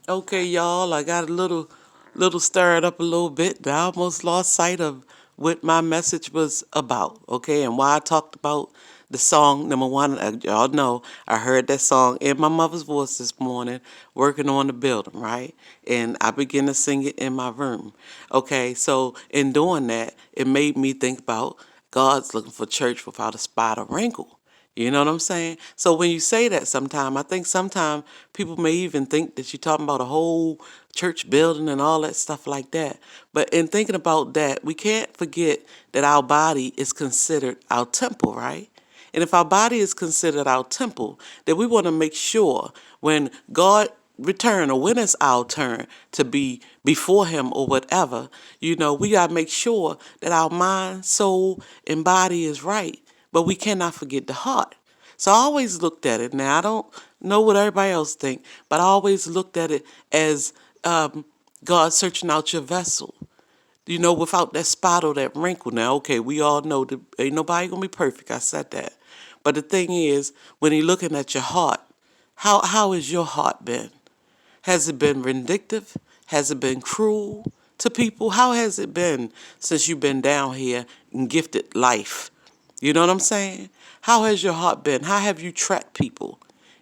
Okay, y'all, I got a little stirred up a little bit. I almost lost sight of what my message was about, okay, and why I talked about the song. Number one, y'all know I heard that song in my mother's voice this morning, working on the building, right? And I began to sing it in my room. Okay, so in doing that, it made me think about God's looking for church without a spot or wrinkle. You know what I'm saying? So when you say that sometime, I think sometimes people may even think that you're talking about a whole church building and all that stuff like that. But in thinking about that, we can't forget that our body is considered our temple, right? And if our body is considered our temple, then we want to make sure when God return or when it's our turn to be before him or whatever, we got to make sure that our mind, soul, and body is right. But we cannot forget the heart. So I always looked at it. Now I don't know what everybody else think, but I always looked at it as God searching out your vessel. Without that spot or that wrinkle. Now, okay, we all know that ain't nobody gonna be perfect. I said that. But the thing is, when he looking at your heart, how has your heart been? Has it been vindictive? Has it been cruel to people? How has it been since you've been down here and gifted life? You know what I'm saying? How has your heart been? How have you tracked people?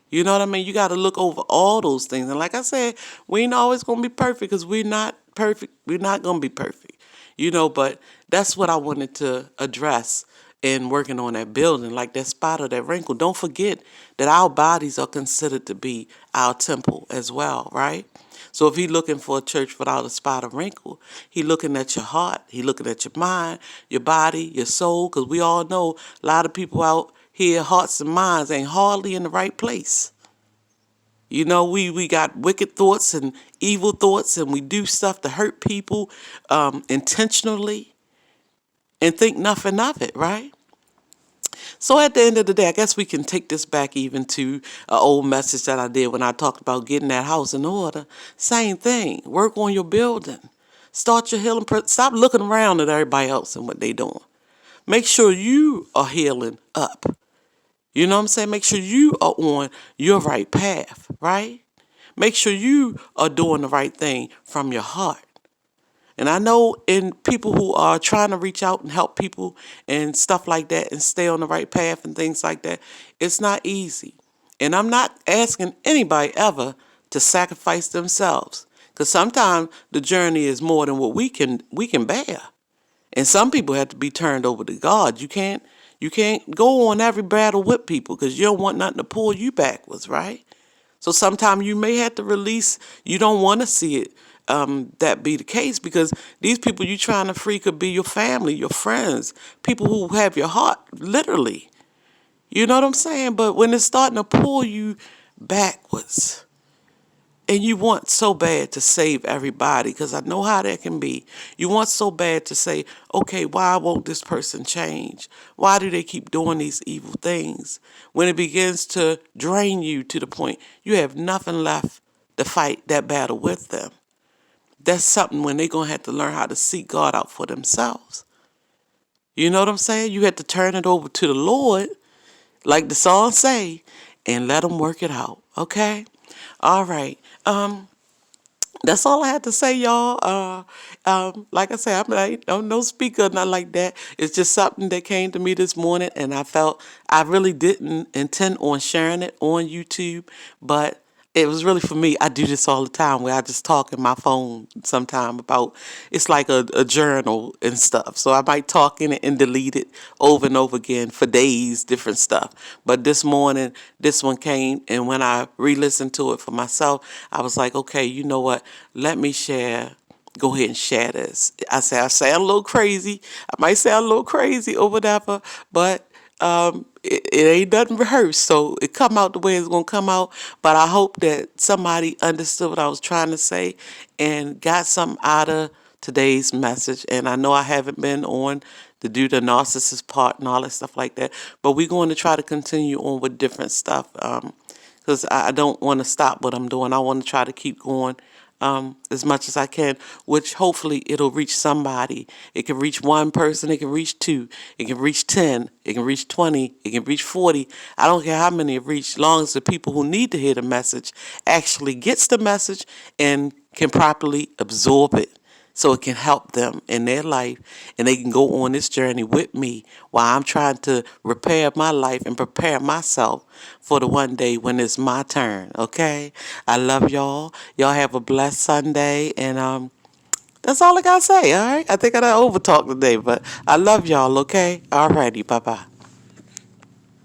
You know what I mean? You got to look over all those things. And like I said, we ain't always going to be perfect because we're not perfect. We're not going to be perfect. But that's what I wanted to address in working on that building, like that spot or that wrinkle. Don't forget that our bodies are considered to be our temple as well, right? So if he's looking for a church without a spot or wrinkle, he looking at your heart, he looking at your mind, your body, your soul, because we all know a lot of people out here, hearts and minds ain't hardly in the right place. We got wicked thoughts and evil thoughts, and we do stuff to hurt people intentionally and think nothing of it, right? So at the end of the day, I guess we can take this back even to an old message that I did when I talked about getting that house in order. Same thing. Work on your building. Start your healing. Stop looking around at everybody else and what they doing. Make sure you are healing up. You know what I'm saying? Make sure you are on your right path, right? Make sure you are doing the right thing from your heart. And I know in people who are trying to reach out and help people and stuff like that and stay on the right path and things like that, it's not easy. And I'm not asking anybody ever to sacrifice themselves. Because sometimes the journey is more than what we can bear. And some people have to be turned over to God. You can't go on every battle with people because you don't want nothing to pull you backwards, right? So sometimes you may have to release. You don't want to see it that be the case because these people you trying to free could be your family, your friends, people who have your heart, literally. You know what I'm saying? But when it's starting to pull you backwards, and you want so bad to save everybody, because I know how that can be. You want so bad to say, okay, why won't this person change? Why do they keep doing these evil things? When it begins to drain you to the point you have nothing left to fight that battle with them. That's something when they're going to have to learn how to seek God out for themselves. You know what I'm saying? You have to turn it over to the Lord, like the song say, and let them work it out. Okay? All right. That's all I had to say, y'all. Like I said, I'm no speaker, not like that. It's just something that came to me this morning, and I felt I really didn't intend on sharing it on YouTube, but it was really for me. I do this all the time where I just talk in my phone sometime about it's like a journal and stuff. So I might talk in it and delete it over and over again for days, different stuff. But this morning, this one came, and when I re-listened to it for myself, I was like, okay, you know what? Let me share. Go ahead and share this. I sound a little crazy. I might sound a little crazy or whatever, but it ain't nothing rehearsed, so it come out the way it's gonna come out. But I hope that somebody understood what I was trying to say and got something out of today's message. And I know I haven't been on to do the narcissist part and all that stuff like that, but we're going to try to continue on with different stuff because I don't want to stop what I'm doing. I want to try to keep going as much as I can, which hopefully it'll reach somebody. It can reach one person, it can reach two, it can reach 10, it can reach 20, it can reach 40. I don't care how many it reach, long as the people who need to hear the message actually gets the message and can properly absorb it so it can help them in their life and they can go on this journey with me while I'm trying to repair my life and prepare myself for the one day when it's my turn, okay? I love y'all. Y'all have a blessed Sunday and that's all I gotta say, all right? I think I done overtalked today, but I love y'all, okay? Alrighty, bye-bye.